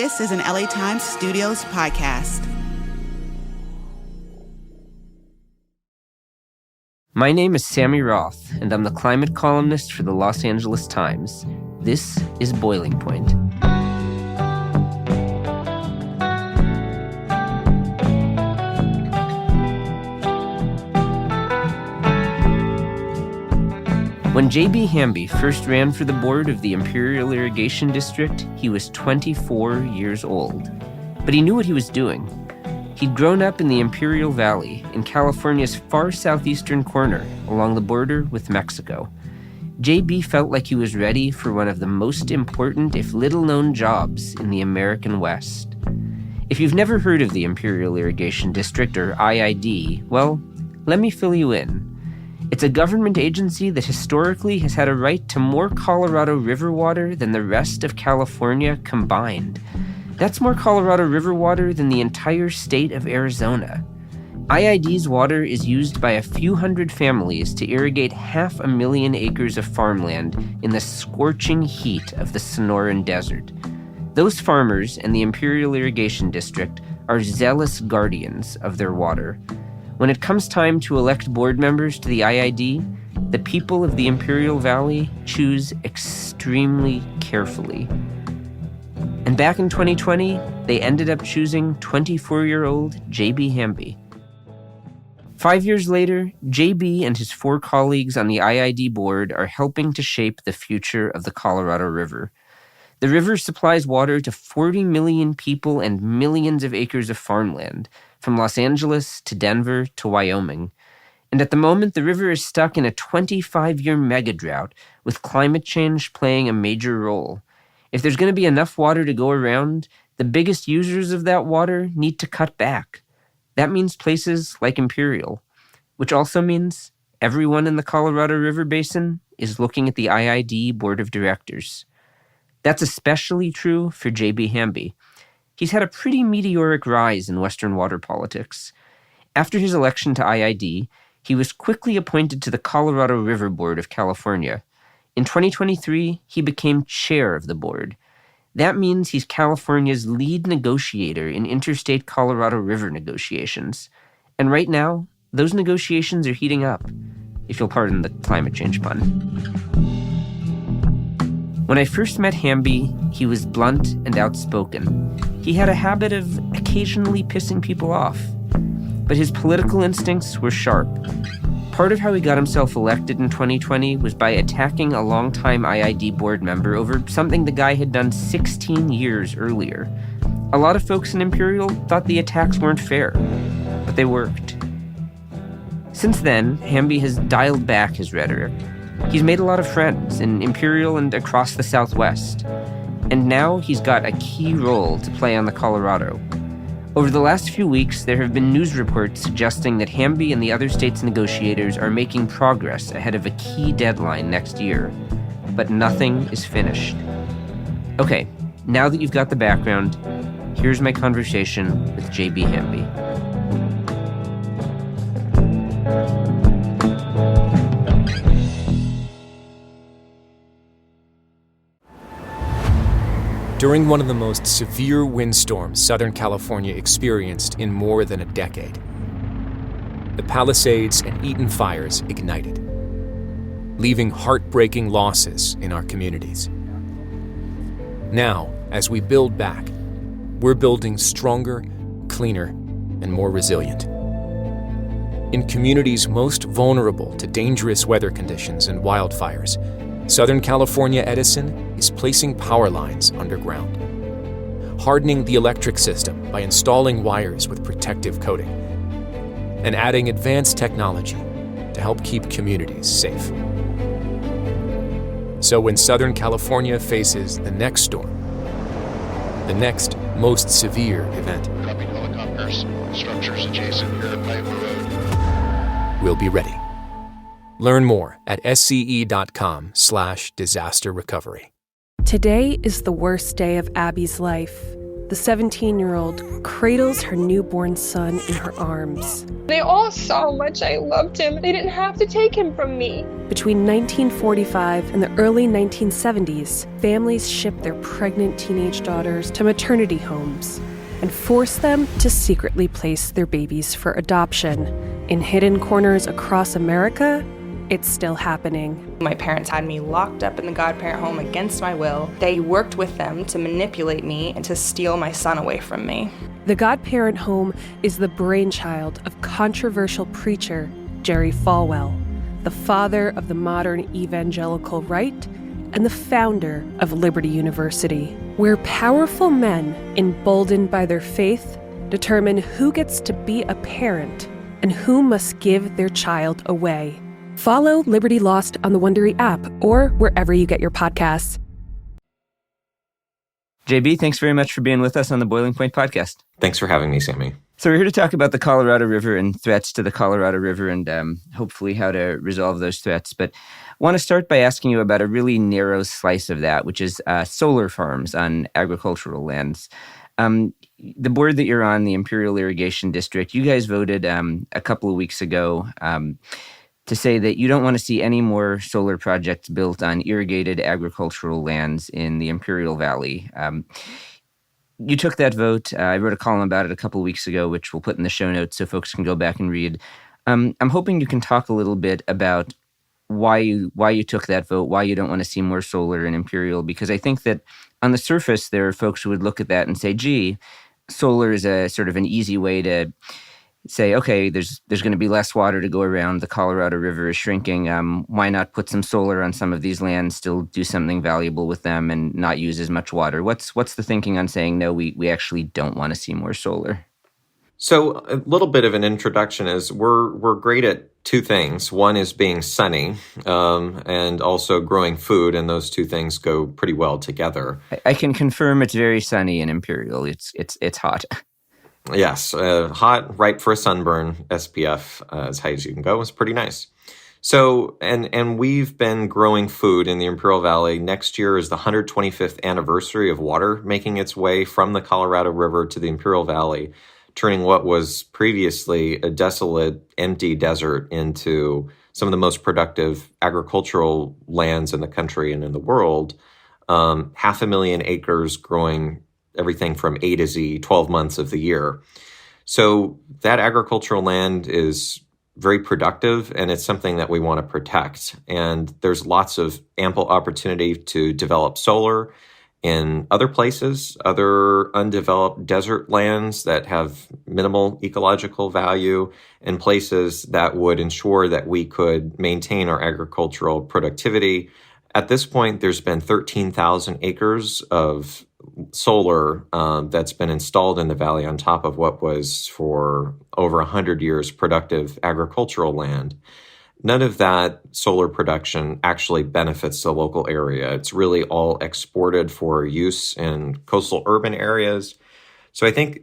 This is an LA Times Studios podcast. My name is Sammy Roth, and I'm the climate columnist for the Los Angeles Times. This is Boiling Point. When JB Hamby first ran for the board of the Imperial Irrigation District, he was 24 years old. But he knew what he was doing. He'd grown up in the Imperial Valley, in California's far southeastern corner, along the border with Mexico. JB felt like he was ready for one of the most important, if little-known jobs in the American West. If you've never heard of the Imperial Irrigation District, or IID, well, let me fill you in. It's a government agency that historically has had a right to more Colorado River water than the rest of California combined. That's more Colorado River water than the entire state of Arizona. IID's water is used by a few hundred families to irrigate 500,000 acres of farmland in the scorching heat of the Sonoran Desert. Those farmers and the Imperial Irrigation District are zealous guardians of their water. When it comes time to elect board members to the IID, the people of the Imperial Valley choose extremely carefully. And back in 2020, they ended up choosing 24-year-old JB Hamby. 5 years later, JB and his 4 colleagues on the IID board are helping to shape the future of the Colorado River. The river supplies water to 40 million people and millions of acres of farmland, from Los Angeles to Denver to Wyoming. And at the moment, the river is stuck in a 25-year mega drought, with climate change playing a major role. If there's going to be enough water to go around, the biggest users of that water need to cut back. That means places like Imperial, which also means everyone in the Colorado River Basin is looking at the IID Board of Directors. That's especially true for JB Hamby. He's had a pretty meteoric rise in Western water politics. After his election to IID, he was quickly appointed to the Colorado River Board of California. In 2023, he became chair of the board. That means he's California's lead negotiator in interstate Colorado River negotiations. And right now, those negotiations are heating up, if you'll pardon the climate change pun. When I first met Hamby, he was blunt and outspoken. He had a habit of occasionally pissing people off, but his political instincts were sharp. Part of how he got himself elected in 2020 was by attacking a longtime IID board member over something the guy had done 16 years earlier. A lot of folks in Imperial thought the attacks weren't fair, but they worked. Since then, Hamby has dialed back his rhetoric. He's made a lot of friends in Imperial and across the Southwest. And now he's got a key role to play on the Colorado. Over the last few weeks, there have been news reports suggesting that Hamby and the other states' negotiators are making progress ahead of a key deadline next year. But nothing is finished. Okay, now that you've got the background, here's my conversation with JB Hamby. During one of the most severe windstorms Southern California experienced in more than a decade, the Palisades and Eaton fires ignited, leaving heartbreaking losses in our communities. Now, as we build back, we're building stronger, cleaner, and more resilient. In communities most vulnerable to dangerous weather conditions and wildfires, Southern California Edison is placing power lines underground, hardening the electric system by installing wires with protective coating, and adding advanced technology to help keep communities safe. So when Southern California faces the next storm, the next most severe event, Copy helicopters, structures adjacent to the Pipe Road, we'll be ready. Learn more at sce.com/disaster recovery. Today is the worst day of Abby's life. the 17-year-old cradles her newborn son in her arms. They all saw how much I loved him. They didn't have to take him from me. Between 1945 and the early 1970s, families shipped their pregnant teenage daughters to maternity homes and forced them to secretly place their babies for adoption. In hidden corners across America, it's still happening. My parents had me locked up in the godparent home against my will. They worked with them to manipulate me and to steal my son away from me. The godparent home is the brainchild of controversial preacher Jerry Falwell, the father of the modern evangelical right and the founder of Liberty University, where powerful men, emboldened by their faith, determine who gets to be a parent and who must give their child away. Follow Liberty Lost on the Wondery app or wherever you get your podcasts. JB, thanks very much for being with us on the Boiling Point podcast. Thanks for having me, Sammy. So we're here to talk about the Colorado River and threats to the Colorado River and hopefully how to resolve those threats. But I want to start by asking you about a really narrow slice of that, which is solar farms on agricultural lands. The board that you're on, the Imperial Irrigation District, you guys voted a couple of weeks ago to say that you don't want to see any more solar projects built on irrigated agricultural lands in the Imperial Valley. You took that vote. I wrote a column about it a couple of weeks ago, which we'll put in the show notes so folks can go back and read. I'm hoping you can talk a little bit about why you took that vote, why you don't want to see more solar in Imperial, because I think that on the surface, there are folks who would look at that and say, gee, solar is a sort of an easy way to say, okay, there's going to be less water to go around. The Colorado River is shrinking. Why not put some solar on some of these lands, still do something valuable with them and not use as much water? What's the thinking on saying, no, we actually don't want to see more solar? So a little bit of an introduction is we're great at two things. One is being sunny and also growing food, and those two things go pretty well together. I can confirm it's very sunny in Imperial. It's hot. Yes, hot, ripe for a sunburn, SPF as high as you can go. It's pretty nice. So, and we've been growing food in the Imperial Valley. Next year is the 125th anniversary of water making its way from the Colorado River to the Imperial Valley, turning what was previously a desolate, empty desert into some of the most productive agricultural lands in the country and in the world. 500,000 acres growing everything from A to Z, 12 months of the year. So that agricultural land is very productive, and it's something that we want to protect. And there's lots of ample opportunity to develop solar in other places, other undeveloped desert lands that have minimal ecological value, and places that would ensure that we could maintain our agricultural productivity. At this point, there's been 13,000 acres of solar that's been installed in the valley on top of what was for over 100 years productive agricultural land. None of that solar production actually benefits the local area. It's really all exported for use in coastal urban areas. So I think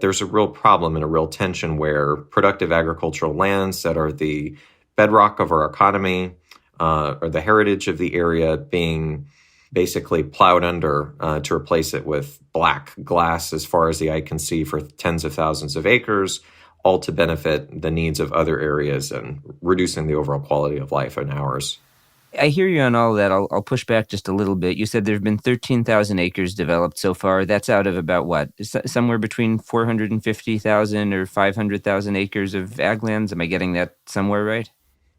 there's a real problem and a real tension where productive agricultural lands that are the bedrock of our economy or the heritage of the area being basically plowed under to replace it with black glass as far as the eye can see for tens of thousands of acres, all to benefit the needs of other areas and reducing the overall quality of life in ours. I hear you on all of that. I'll push back just a little bit. You said there have been 13,000 acres developed so far. That's out of about what? Somewhere between 450,000 or 500,000 acres of ag lands? Am I getting that somewhere right?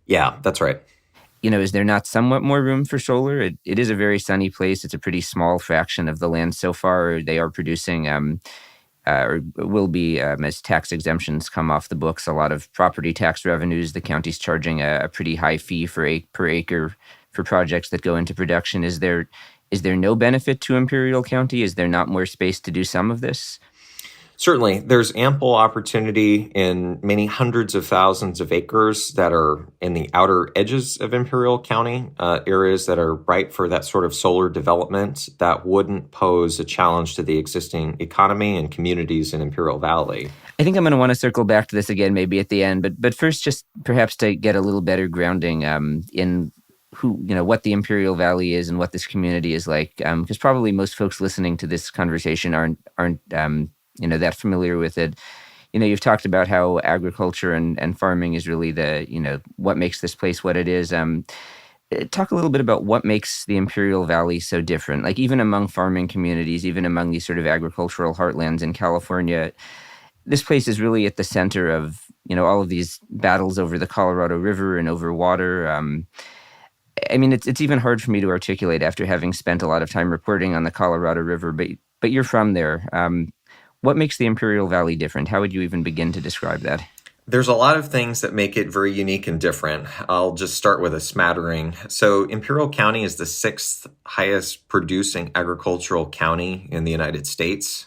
Yeah, that's right. You know, is there not somewhat more room for solar? It is a very sunny place. It's a pretty small fraction of the land so far. They are producing, or will be, as tax exemptions come off the books, a lot of property tax revenues. The county's charging a pretty high fee per acre for projects that go into production. Is there no benefit to Imperial County? Is there not more space to do some of this? Certainly, there's ample opportunity in many hundreds of thousands of acres that are in the outer edges of Imperial County, areas that are ripe for that sort of solar development that wouldn't pose a challenge to the existing economy and communities in Imperial Valley. I think I'm going to want to circle back to this again maybe at the end, but first just perhaps to get a little better grounding in what the Imperial Valley is and what this community is like, because probably most folks listening to this conversation aren't that familiar with it. You've talked about how agriculture and farming is really what makes this place what it is. Talk a little bit about what makes the Imperial Valley so different. Like even among farming communities, even among these sort of agricultural heartlands in California, this place is really at the center of all of these battles over the Colorado River and over water. It's even hard for me to articulate after having spent a lot of time reporting on the Colorado River. But you're from there. What makes the Imperial Valley different? How would you even begin to describe that? There's a lot of things that make it very unique and different. I'll just start with a smattering. So Imperial County is the 6th highest producing agricultural county in the United States.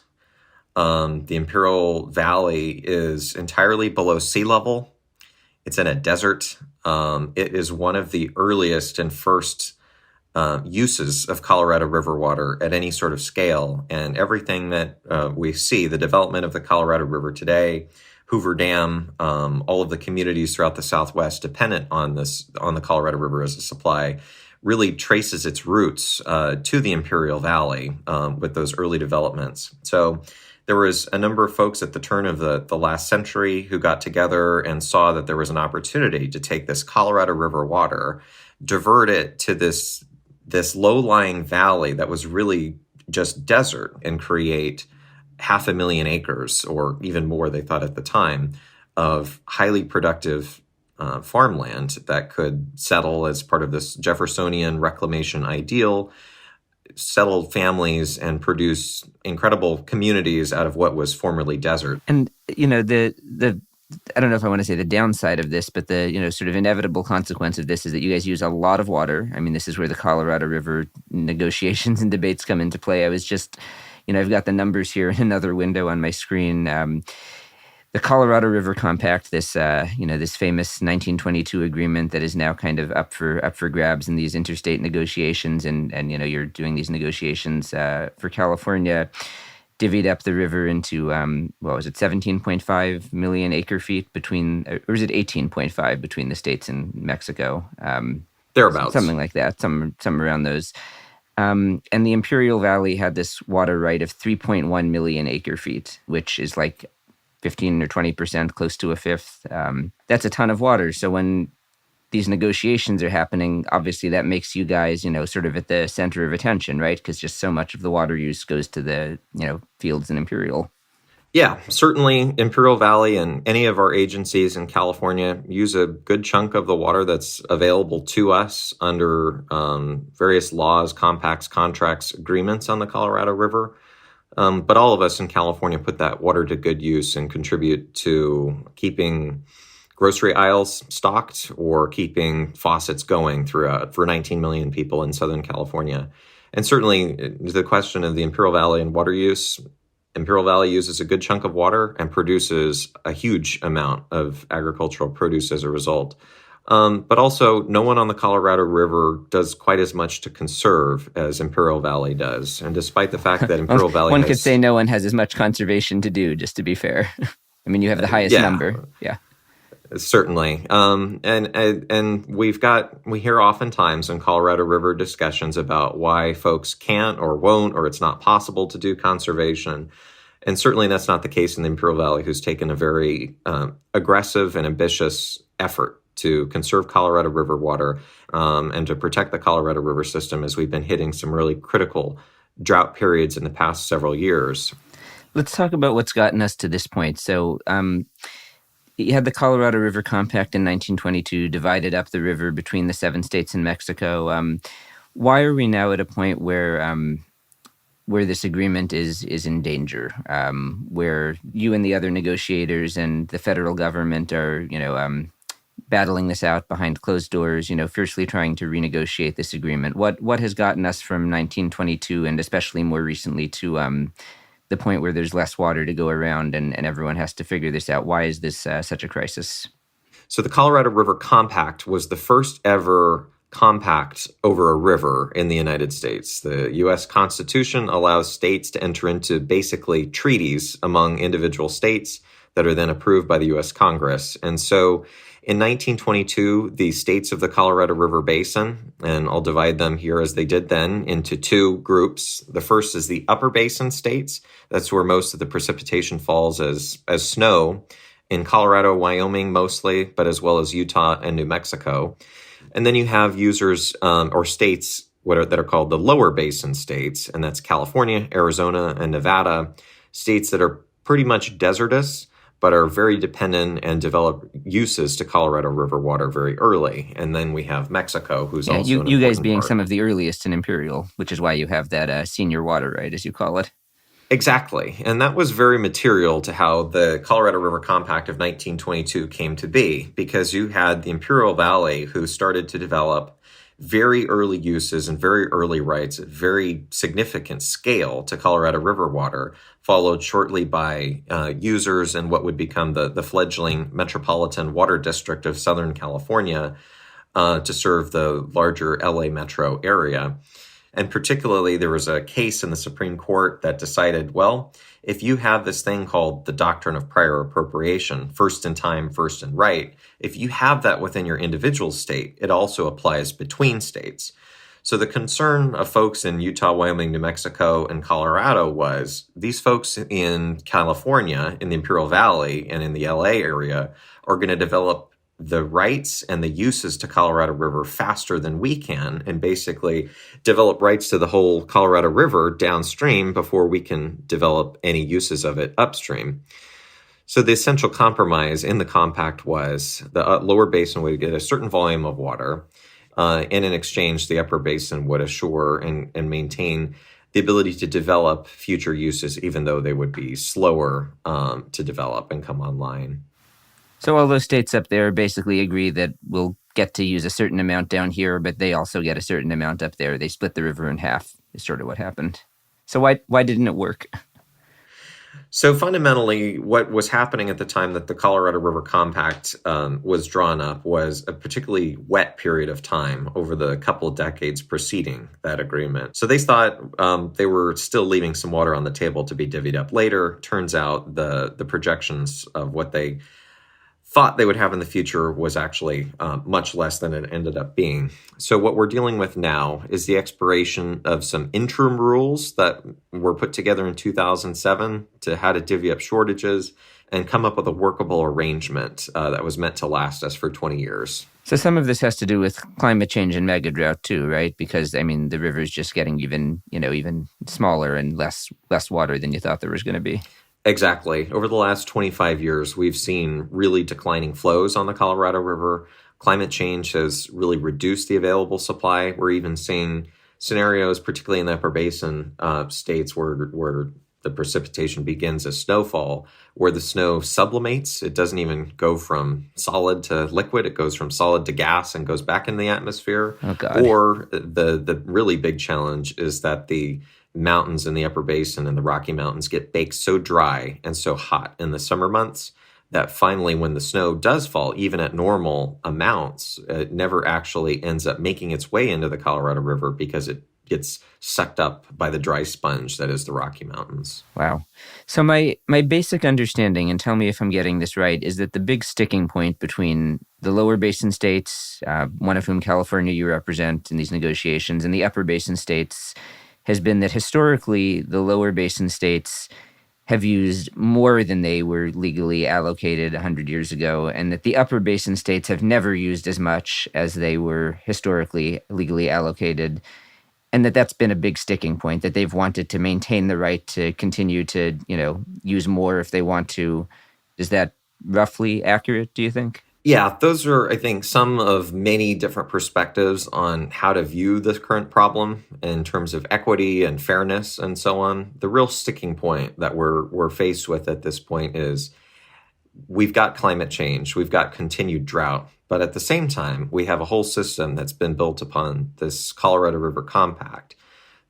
The Imperial Valley is entirely below sea level. It's in a desert. It is one of the earliest and first uses of Colorado River water at any sort of scale. And everything that we see, the development of the Colorado River today, Hoover Dam, all of the communities throughout the Southwest dependent on the Colorado River as a supply, really traces its roots to the Imperial Valley with those early developments. So there was a number of folks at the turn of the last century who got together and saw that there was an opportunity to take this Colorado River water, divert it to this low-lying valley that was really just desert, and create 500,000 acres, or even more, they thought at the time, of highly productive farmland that could settle as part of this Jeffersonian reclamation ideal, settle families and produce incredible communities out of what was formerly desert. And, the I don't know if I want to say the downside of this, but the, sort of inevitable consequence of this is that you guys use a lot of water. This is where the Colorado River negotiations and debates come into play. I was just, I've got the numbers here in another window on my screen. The Colorado River Compact, this this famous 1922 agreement that is now kind of up for grabs in these interstate negotiations, and you're doing these negotiations for California, divvied up the river into 17.5 million acre feet between, or is it 18.5 between the states and Mexico? Thereabouts, something like that, some around those. And the Imperial Valley had this water right of 3.1 million acre feet, which is like 15 or 20%, close to a fifth. That's a ton of water. So when these negotiations are happening, obviously that makes you guys, sort of at the center of attention, right? Because just so much of the water use goes to the, fields in Imperial. Yeah, certainly Imperial Valley and any of our agencies in California use a good chunk of the water that's available to us under various laws, compacts, contracts, agreements on the Colorado River. But all of us in California put that water to good use and contribute to keeping grocery aisles stocked or keeping faucets going throughout for 19 million people in Southern California. And certainly the question of the Imperial Valley and water use, Imperial Valley uses a good chunk of water and produces a huge amount of agricultural produce as a result. But also, no one on the Colorado River does quite as much to conserve as Imperial Valley does. And despite the fact that Imperial Valley one could say no one has as much conservation to do, just to be fair. You have the highest number. Yeah. Certainly. And we hear oftentimes in Colorado River discussions about why folks can't or won't, or it's not possible to do conservation. And certainly that's not the case in the Imperial Valley, who's taken a very aggressive and ambitious effort to conserve Colorado River water and to protect the Colorado River system, as we've been hitting some really critical drought periods in the past several years. Let's talk about what's gotten us to this point. So you had the Colorado River Compact in 1922, divided up the river between the 7 states and Mexico. Why are we now at a point where this agreement is in danger, where you and the other negotiators and the federal government are, battling this out behind closed doors, fiercely trying to renegotiate this agreement? What has gotten us from 1922 and especially more recently to the point where there's less water to go around and everyone has to figure this out? Why is this such a crisis? So the Colorado River Compact was the first ever compact over a river in the United States. The U.S. Constitution allows states to enter into basically treaties among individual states that are then approved by the U.S. Congress. And so In 1922, the states of the Colorado River Basin, and I'll divide them here as they did then, into two groups. The first is the upper basin states. That's where most of the precipitation falls as snow, in Colorado, Wyoming mostly, but as well as Utah and New Mexico. And then you have users or states that are called the lower basin states, and that's California, Arizona, and Nevada, states that are pretty much desertous, but are very dependent and develop uses to Colorado River water very early. And then we have Mexico, who's also you guys being part. some of the earliest in Imperial, which is why you have that senior water right, as you call it. Exactly. And that was very material to how the Colorado River Compact of 1922 came to be, because you had the Imperial Valley who started to develop very early uses and very early rights at very significant scale to Colorado River water, followed shortly by users in what would become the fledgling Metropolitan Water District of Southern California to serve the larger LA metro area. And particularly, there was a case in the Supreme Court that decided, well, if you have this thing called the doctrine of prior appropriation, first in time, first in right, if you have that within your individual state, it also applies between states. So the concern of folks in Utah, Wyoming, New Mexico, and Colorado was these folks in California, in the Imperial Valley, and in the LA area are going to develop the rights and the uses to Colorado River faster than we can, and basically develop rights to the whole Colorado River downstream before we can develop any uses of it upstream. So the essential compromise in the compact was the lower basin would get a certain volume of water, and in exchange, the upper basin would assure and maintain the ability to develop future uses, even though they would be slower to develop and come online. So all those states up there basically agree that we'll get to use a certain amount down here, but they also get a certain amount up there. They split the river in half is sort of what happened. So why didn't it work? So fundamentally, what was happening at the time that the Colorado River Compact was drawn up was a particularly wet period of time over the couple of decades preceding that agreement. So they thought they were still leaving some water on the table to be divvied up later. Turns out the projections of what they thought they would have in the future was actually much less than it ended up being. So what we're dealing with now is the expiration of some interim rules that were put together in 2007 to how to divvy up shortages and come up with a workable arrangement that was meant to last us for 20 years. So some of this has to do with climate change and mega drought too, right? Because, I mean, the river's just getting even smaller and less water than you thought there was going to be. Exactly. Over the last 25 years, we've seen really declining flows on the Colorado River. Climate change has really reduced the available supply. We're even seeing scenarios, particularly in the upper basin states where the precipitation begins as snowfall, where the snow sublimates. It doesn't even go from solid to liquid. It goes from solid to gas and goes back in the atmosphere. Oh, God. Or the really big challenge is that the mountains in the upper basin and the Rocky Mountains get baked so dry and so hot in the summer months that finally when the snow does fall, even at normal amounts, it never actually ends up making its way into the Colorado River because it gets sucked up by the dry sponge that is the Rocky Mountains. Wow. So my basic understanding, and tell me if I'm getting this right, is that the big sticking point between the lower basin states, one of whom California you represent in these negotiations, and the upper basin states has been that historically the lower basin states have used more than they were legally allocated 100 years ago, and that the upper basin states have never used as much as they were historically legally allocated, and that's been a big sticking point, that they've wanted to maintain the right to continue to, use more if they want to. Is that roughly accurate, do you think? Yeah, those are, I think, some of many different perspectives on how to view this current problem in terms of equity and fairness and so on. The real sticking point that we're faced with at this point is we've got climate change, we've got continued drought, but at the same time, we have a whole system that's been built upon this Colorado River Compact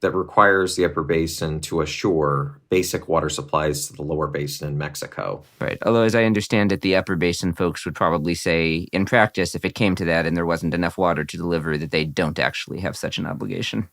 that requires the upper basin to assure basic water supplies to the lower basin in Mexico. Right. Although, as I understand it, the upper basin folks would probably say, in practice, if it came to that and there wasn't enough water to deliver, that they don't actually have such an obligation.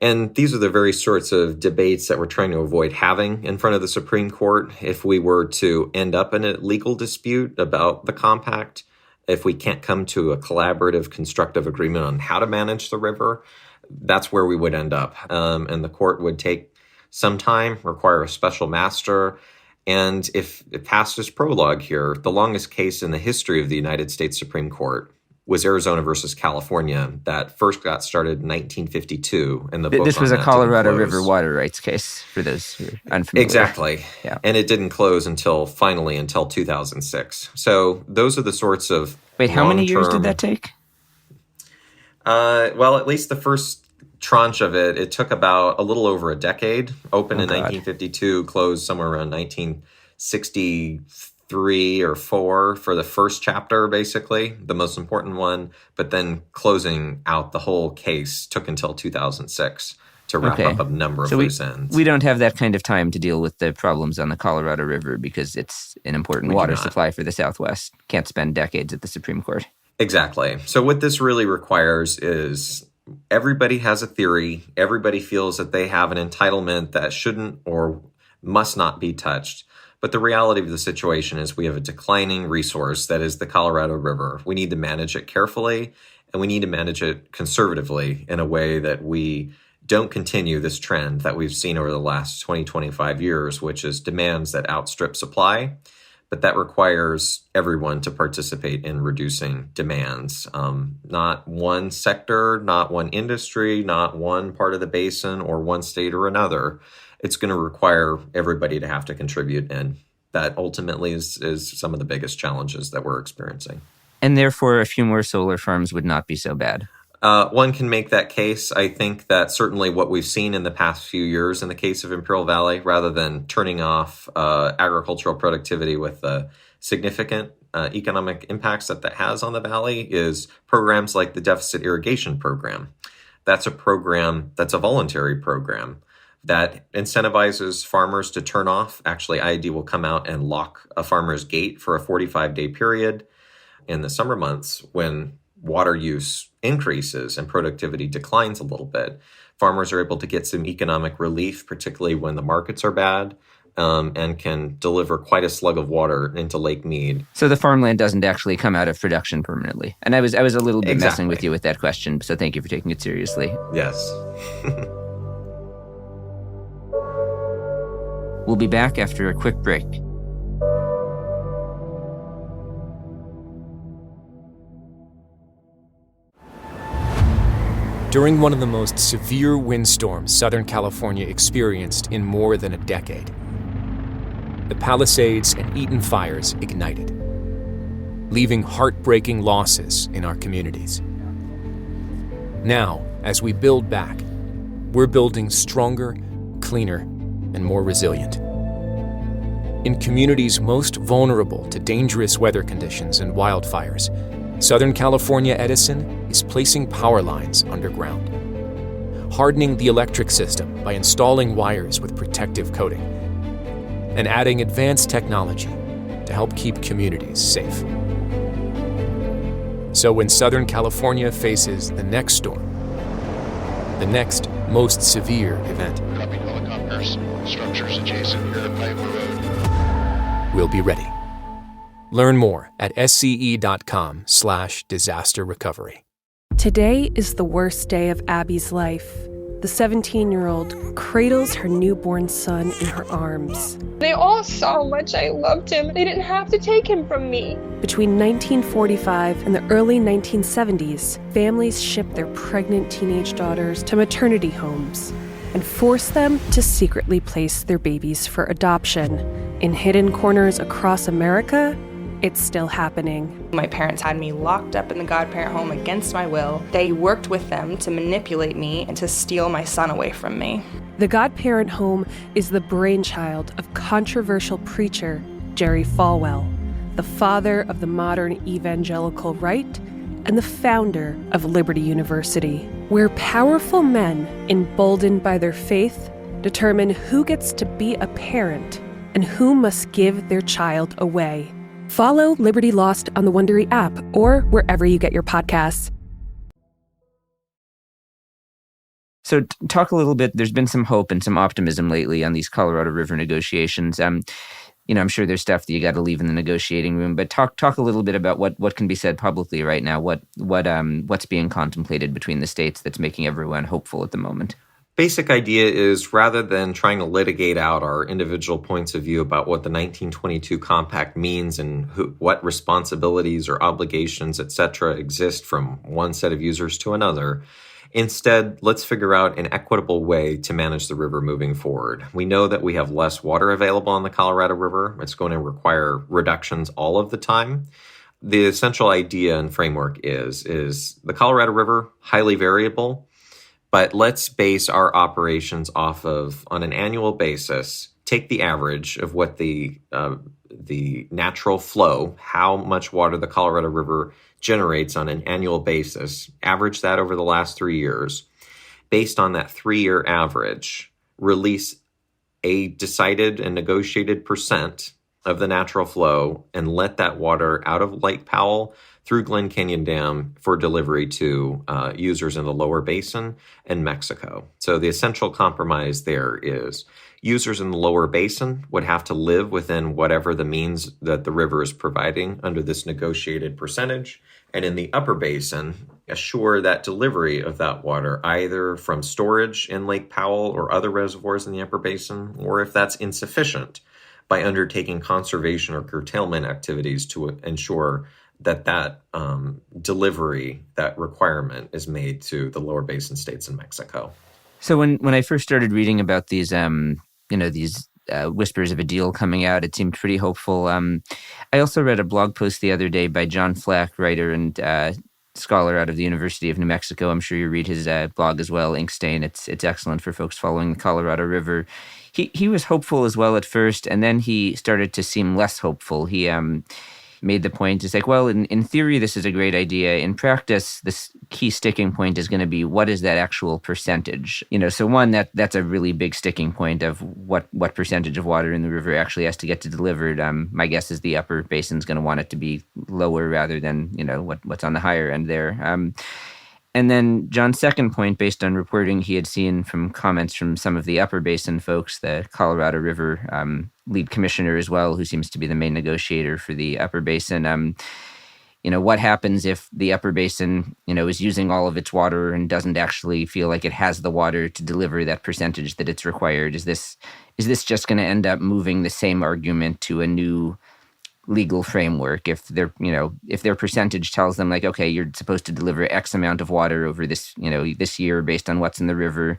And these are the very sorts of debates that we're trying to avoid having in front of the Supreme Court. If we were to end up in a legal dispute about the compact, If we can't come to a collaborative, constructive agreement on how to manage the river, that's where we would end up. And the court would take some time, require a special master. And if it passed its prologue here, the longest case in the history of the United States Supreme Court was Arizona versus California that first got started in 1952. And this was a Colorado River water rights case, for those who are unfamiliar. Exactly. Yeah. And it didn't close until 2006. So those are the sorts of Wait, how many years did that take? Well, at least the first tranche of it took about a little over a decade. Opened in 1952, closed somewhere around 1963 or 4 for the first chapter, basically, the most important one. But then closing out the whole case took until 2006 to wrap up a number of loose ends. We don't have that kind of time to deal with the problems on the Colorado River because it's an important water supply for the Southwest. Can't spend decades at the Supreme Court. Exactly. So what this really requires is everybody has a theory. Everybody feels that they have an entitlement that shouldn't or must not be touched. But the reality of the situation is we have a declining resource that is the Colorado River. We need to manage it carefully, and we need to manage it conservatively in a way that we don't continue this trend that we've seen over the last 20, 25 years, which is demands that outstrip supply. But that requires everyone to participate in reducing demands. Not one sector, not one industry, not one part of the basin or one state or another. It's going to require everybody to have to contribute. And that ultimately is some of the biggest challenges that we're experiencing. And therefore, a few more solar farms would not be so bad. One can make that case. I think that certainly what we've seen in the past few years in the case of Imperial Valley, rather than turning off agricultural productivity with the significant economic impacts that has on the valley, is programs like the deficit irrigation program. That's a program that's a voluntary program that incentivizes farmers to turn off. Actually, IAD will come out and lock a farmer's gate for a 45-day period in the summer months when water use increases and productivity declines a little bit. Farmers are able to get some economic relief, particularly when the markets are bad, and can deliver quite a slug of water into Lake Mead. So the farmland doesn't actually come out of production permanently. And I was a little bit messing with you with that question, so thank you for taking it seriously. Yes. We'll be back after a quick break. During one of the most severe windstorms Southern California experienced in more than a decade, the Palisades and Eaton fires ignited, leaving heartbreaking losses in our communities. Now, as we build back, we're building stronger, cleaner, and more resilient. In communities most vulnerable to dangerous weather conditions and wildfires, Southern California Edison is placing power lines underground, hardening the electric system by installing wires with protective coating, and adding advanced technology to help keep communities safe. So when Southern California faces the next storm, the next most severe event, Copy helicopters. Structures adjacent near the Piper Road. we'll be ready. Learn more at sce.com/disaster recovery. Today is the worst day of Abby's life. The 17-year-old cradles her newborn son in her arms. They all saw how much I loved him. They didn't have to take him from me. Between 1945 and the early 1970s, families shipped their pregnant teenage daughters to maternity homes and forced them to secretly place their babies for adoption. In hidden corners across America, it's still happening. My parents had me locked up in the godparent home against my will. They worked with them to manipulate me and to steal my son away from me. The godparent home is the brainchild of controversial preacher Jerry Falwell, the father of the modern evangelical right and the founder of Liberty University, where powerful men, emboldened by their faith, determine who gets to be a parent and who must give their child away. Follow Liberty Lost on the Wondery app or wherever you get your podcasts. So talk a little bit, there's been some hope and some optimism lately on these Colorado River negotiations. I'm sure there's stuff that you got to leave in the negotiating room, but talk a little bit about what can be said publicly right now. What's being contemplated between the states that's making everyone hopeful at the moment? Basic idea is, rather than trying to litigate out our individual points of view about what the 1922 Compact means and what responsibilities or obligations, etc., exist from one set of users to another, instead, let's figure out an equitable way to manage the river moving forward. We know that we have less water available on the Colorado River. It's going to require reductions all of the time. The essential idea and framework is the Colorado River, highly variable, but let's base our operations off of, on an annual basis, take the average of what the natural flow, how much water the Colorado River generates on an annual basis, average that over the last 3 years. Based on that 3-year average, release a decided and negotiated percent of the natural flow and let that water out of Lake Powell through Glen Canyon Dam for delivery to users in the lower basin and Mexico. So the essential compromise there is users in the lower basin would have to live within whatever the means that the river is providing under this negotiated percentage. And in the upper basin, assure that delivery of that water either from storage in Lake Powell or other reservoirs in the upper basin, or if that's insufficient, by undertaking conservation or curtailment activities to ensure that delivery, that requirement is made to the lower basin states in Mexico. So when I first started reading about these, these whispers of a deal coming out, it seemed pretty hopeful. I also read a blog post the other day by John Flack, writer and scholar out of the University of New Mexico. I'm sure you read his blog as well, Inkstain. It's excellent for folks following the Colorado River. He was hopeful as well at first, and then he started to seem less hopeful. He made the point, it's like, well, in theory, this is a great idea. In practice, this key sticking point is going to be, what is that actual percentage? So one, that's a really big sticking point of what percentage of water in the river actually has to get delivered. My guess is the upper basin's going to want it to be lower rather than, what's on the higher end there. And then John's second point, based on reporting he had seen from comments from some of the upper basin folks, the Colorado River lead commissioner as well, who seems to be the main negotiator for the upper basin. What happens if the upper basin, is using all of its water and doesn't actually feel like it has the water to deliver that percentage that it's required? Is this just going to end up moving the same argument to a new legal framework? If their percentage tells them, like, okay, you're supposed to deliver X amount of water over this, this year based on what's in the river,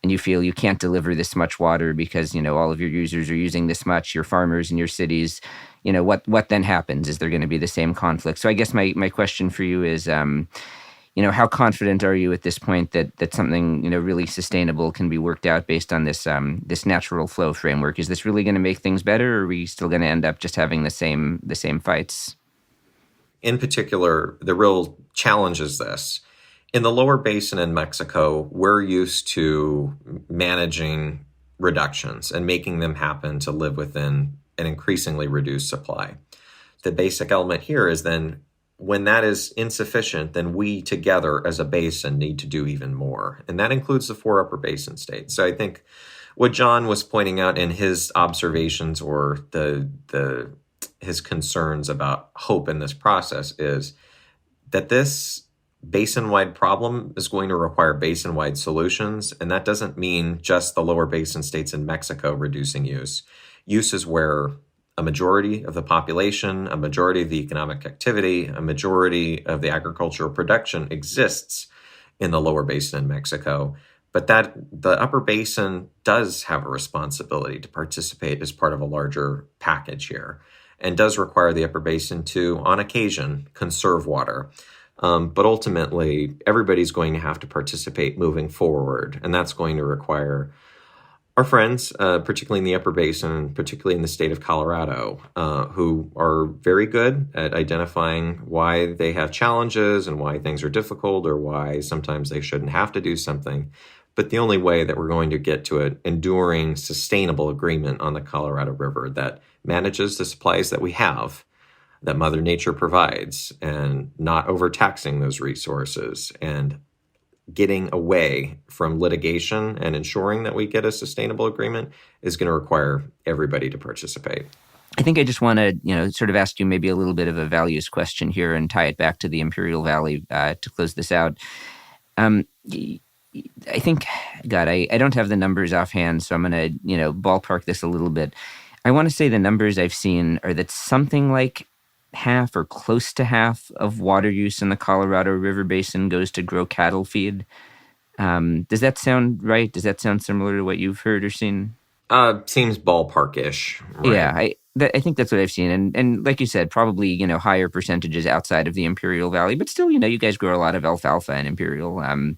and you feel you can't deliver this much water because, all of your users are using this much, your farmers in your cities, what then happens? Is there going to be the same conflict? So I guess my question for you is, how confident are you at this point that something, really sustainable can be worked out based on this natural flow framework? Is this really going to make things better, or are we still going to end up just having the same fights? In particular, the real challenge is this. In the lower basin in Mexico, we're used to managing reductions and making them happen to live within an increasingly reduced supply. The basic element here is then, when that is insufficient, then we together as a basin need to do even more. And that includes the 4 upper basin states. So I think what John was pointing out in his observations, or his concerns about hope in this process, is that this basin-wide problem is going to require basin-wide solutions. And that doesn't mean just the lower basin states in Mexico reducing use. Use is where a majority of the population, a majority of the economic activity, a majority of the agricultural production exists in the lower basin in Mexico. But that the upper basin does have a responsibility to participate as part of a larger package here, and does require the upper basin to, on occasion, conserve water. But ultimately, everybody's going to have to participate moving forward, and that's going to require our friends, particularly in the upper basin, particularly in the state of Colorado, who are very good at identifying why they have challenges and why things are difficult, or why sometimes they shouldn't have to do something. But the only way that we're going to get to an enduring, sustainable agreement on the Colorado River that manages the supplies that we have, that Mother Nature provides, and not overtaxing those resources, and getting away from litigation and ensuring that we get a sustainable agreement, is going to require everybody to participate. I think I just want to, sort of ask you maybe a little bit of a values question here and tie it back to the Imperial Valley to close this out. I think, God, I don't have the numbers offhand, so I'm going to, ballpark this a little bit. I want to say the numbers I've seen are that something like half or close to half of water use in the Colorado River Basin goes to grow cattle feed. Does that sound right? Does that sound similar to what you've heard or seen? Seems ballpark-ish, right? Yeah, I think that's what I've seen. And like you said, probably, higher percentages outside of the Imperial Valley. But still, you guys grow a lot of alfalfa in Imperial. A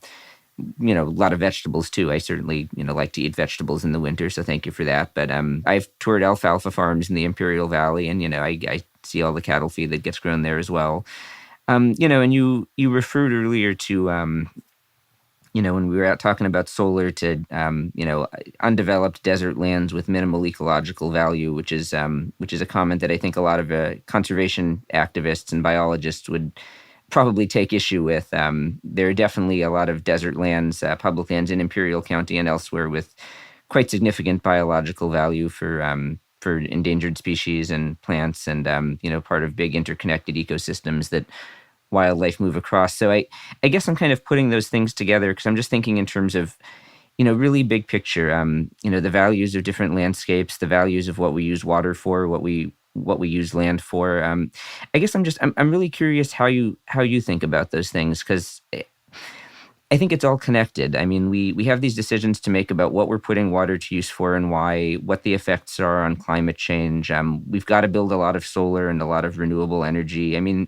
lot of vegetables too. I certainly, like to eat vegetables in the winter, so thank you for that. But I've toured alfalfa farms in the Imperial Valley, and I see all the cattle feed that gets grown there as well. And you referred earlier to when we were out talking about solar to undeveloped desert lands with minimal ecological value, which is a comment that I think a lot of conservation activists and biologists would probably take issue with. There are definitely a lot of desert lands, public lands in Imperial County and elsewhere with quite significant biological value for endangered species and plants and, part of big interconnected ecosystems that wildlife move across. So I guess I'm kind of putting those things together because I'm just thinking in terms of, really big picture, the values of different landscapes, the values of what we use water for, what we use land for. I guess I'm really curious how you think about those things, because I think it's all connected. I mean, we have these decisions to make about what we're putting water to use for and why, what the effects are on climate change. We've got to build a lot of solar and a lot of renewable energy. I mean,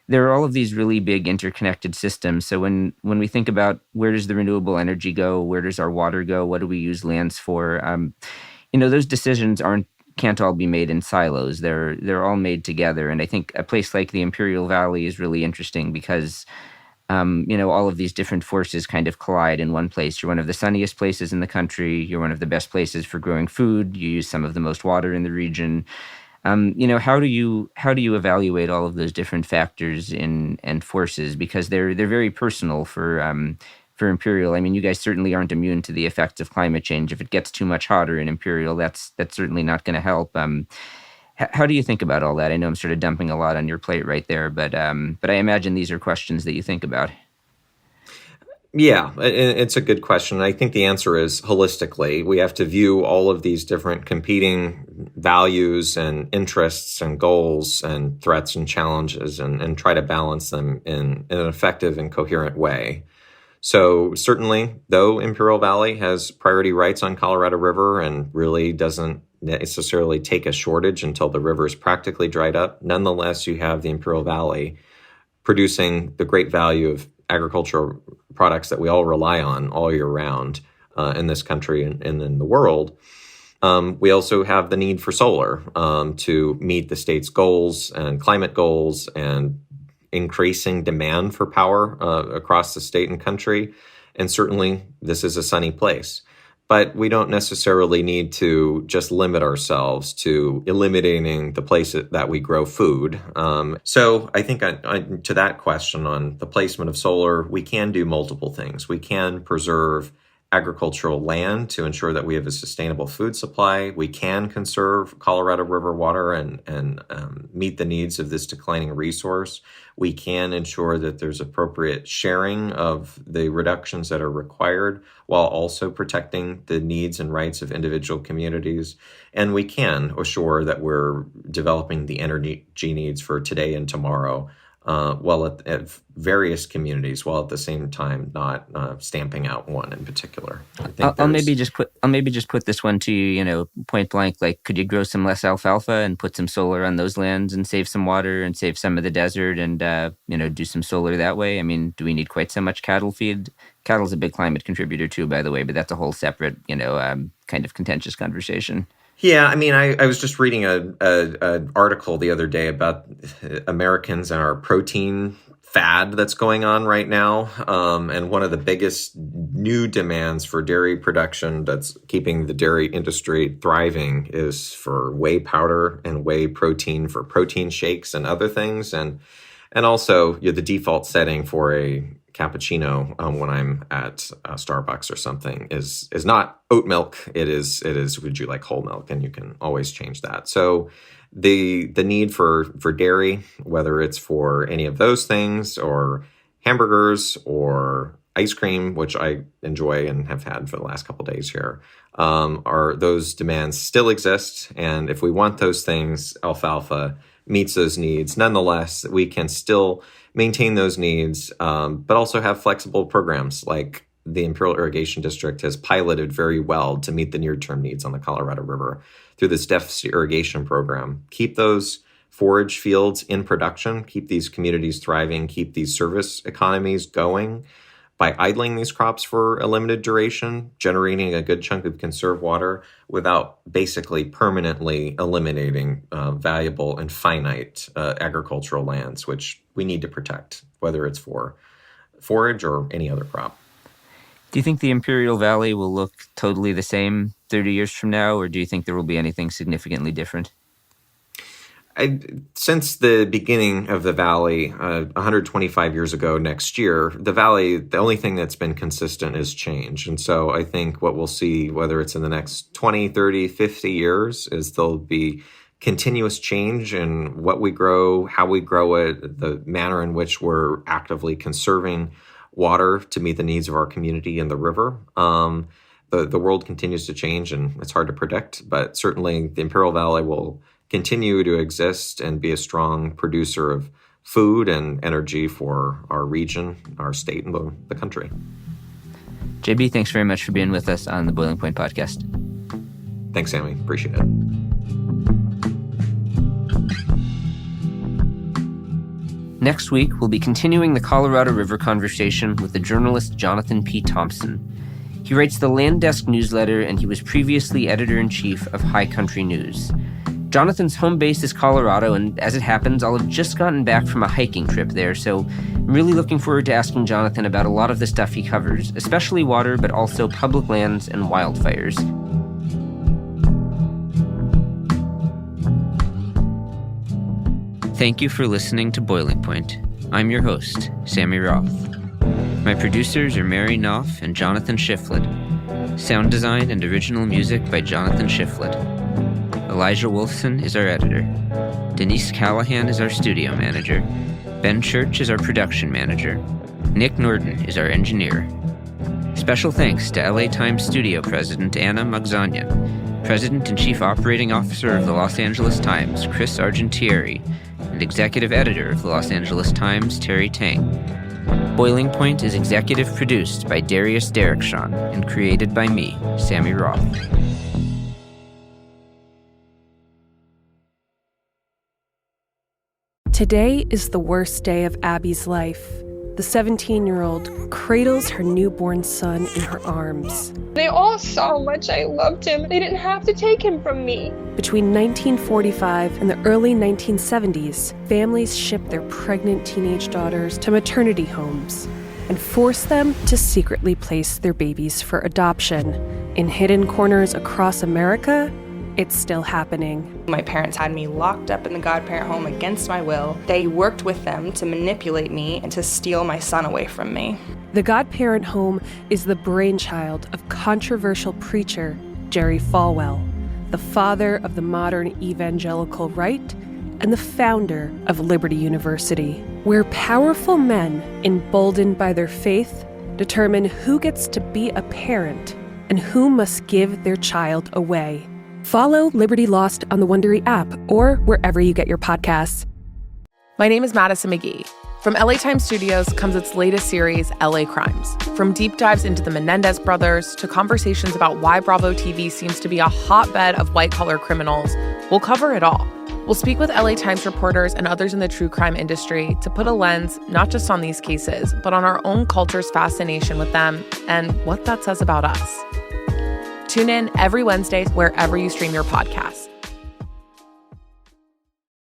there are all of these really big interconnected systems. So when we think about where does the renewable energy go, where does our water go, what do we use lands for, those decisions can't all be made in silos. They're all made together. And I think a place like the Imperial Valley is really interesting because, all of these different forces kind of collide in one place. You're one of the sunniest places in the country. You're one of the best places for growing food. You use some of the most water in the region. How do you evaluate all of those different factors and forces? Because they're very personal for Imperial. I mean, you guys certainly aren't immune to the effects of climate change. If it gets too much hotter in Imperial, that's certainly not going to help. How do you think about all that? I know I'm sort of dumping a lot on your plate right there, but I imagine these are questions that you think about. Yeah, it's a good question. I think the answer is holistically. We have to view all of these different competing values and interests and goals and threats and challenges and try to balance them in an effective and coherent way. So certainly, though Imperial Valley has priority rights on Colorado River and really doesn't necessarily take a shortage until the river is practically dried up, nonetheless, you have the Imperial Valley producing the great value of agricultural products that we all rely on all year round in this country and in the world. We also have the need for solar to meet the state's goals and climate goals and increasing demand for power across the state and country. And certainly this is a sunny place. But we don't necessarily need to just limit ourselves to eliminating the place that we grow food. So I think to that question on the placement of solar, we can do multiple things. We can preserve agricultural land to ensure that we have a sustainable food supply. We can conserve Colorado River water and meet the needs of this declining resource. We can ensure that there's appropriate sharing of the reductions that are required while also protecting the needs and rights of individual communities. And we can assure that we're developing the energy needs for today and tomorrow while at various communities, while at the same time not stamping out one in particular. I'll maybe just put this one to you, point blank. Like, could you grow some less alfalfa and put some solar on those lands and save some water and save some of the desert and do some solar that way? I mean, do we need quite so much cattle feed? Cattle's a big climate contributor too, by the way, but that's a whole separate kind of contentious conversation. Yeah, I mean, I was just reading an article the other day about Americans and our protein fad that's going on right now. And one of the biggest new demands for dairy production that's keeping the dairy industry thriving is for whey powder and whey protein for protein shakes and other things. And also the default setting for a cappuccino when I'm at Starbucks or something is not oat milk. It is, would you like whole milk? And you can always change that. So the need for dairy, whether it's for any of those things or hamburgers or ice cream, which I enjoy and have had for the last couple of days here, are those demands still exist. And if we want those things, alfalfa meets those needs. Nonetheless, we can still maintain those needs, but also have flexible programs like the Imperial Irrigation District has piloted very well to meet the near-term needs on the Colorado River through this deficit irrigation program. Keep those forage fields in production, keep these communities thriving, keep these service economies going by idling these crops for a limited duration, generating a good chunk of conserved water without basically permanently eliminating valuable and finite agricultural lands, which we need to protect, whether it's for forage or any other crop. Do you think the Imperial Valley will look totally the same 30 years from now, or do you think there will be anything significantly different? Since the beginning of the valley, 125 years ago next year, the valley, the only thing that's been consistent is change. And so I think what we'll see, whether it's in the next 20, 30, 50 years, is there'll be continuous change in what we grow, how we grow it, the manner in which we're actively conserving water to meet the needs of our community and the river. The world continues to change, and it's hard to predict, but certainly the Imperial Valley will continue to exist and be a strong producer of food and energy for our region, our state, and the country. JB, thanks very much for being with us on the Boiling Point podcast. Thanks, Sammy. Appreciate it. Next week, we'll be continuing the Colorado River conversation with the journalist Jonathan P. Thompson. He writes the Land Desk newsletter, and he was previously editor-in-chief of High Country News. Jonathan's home base is Colorado, and as it happens, I'll have just gotten back from a hiking trip there, so I'm really looking forward to asking Jonathan about a lot of the stuff he covers, especially water, but also public lands and wildfires. Thank you for listening to Boiling Point. I'm your host, Sammy Roth. My producers are Mary Knopf and Jonathan Shiflett. Sound design and original music by Jonathan Shiflett. Elijah Wolfson is our editor. Denise Callahan is our studio manager. Ben Church is our production manager. Nick Norton is our engineer. Special thanks to LA Times studio president Anna Magzanian, president and chief operating officer of the Los Angeles Times Chris Argentieri, and executive editor of the Los Angeles Times Terry Tang. Boiling Point is executive produced by Darius Derrickson and created by me, Sammy Roth. Today is the worst day of Abby's life. The 17-year-old cradles her newborn son in her arms. They all saw how much I loved him. They didn't have to take him from me. Between 1945 and the early 1970s, families shipped their pregnant teenage daughters to maternity homes and forced them to secretly place their babies for adoption. In hidden corners across America, it's still happening. My parents had me locked up in the godparent home against my will. They worked with them to manipulate me and to steal my son away from me. The godparent home is the brainchild of controversial preacher Jerry Falwell, the father of the modern evangelical right and the founder of Liberty University, where powerful men, emboldened by their faith, determine who gets to be a parent and who must give their child away. Follow Liberty Lost on the Wondery app or wherever you get your podcasts. My name is Madison McGee. From LA Times Studios comes its latest series, LA Crimes. From deep dives into the Menendez brothers to conversations about why Bravo TV seems to be a hotbed of white-collar criminals, we'll cover it all. We'll speak with LA Times reporters and others in the true crime industry to put a lens not just on these cases, but on our own culture's fascination with them and what that says about us. Tune in every Wednesday wherever you stream your podcasts.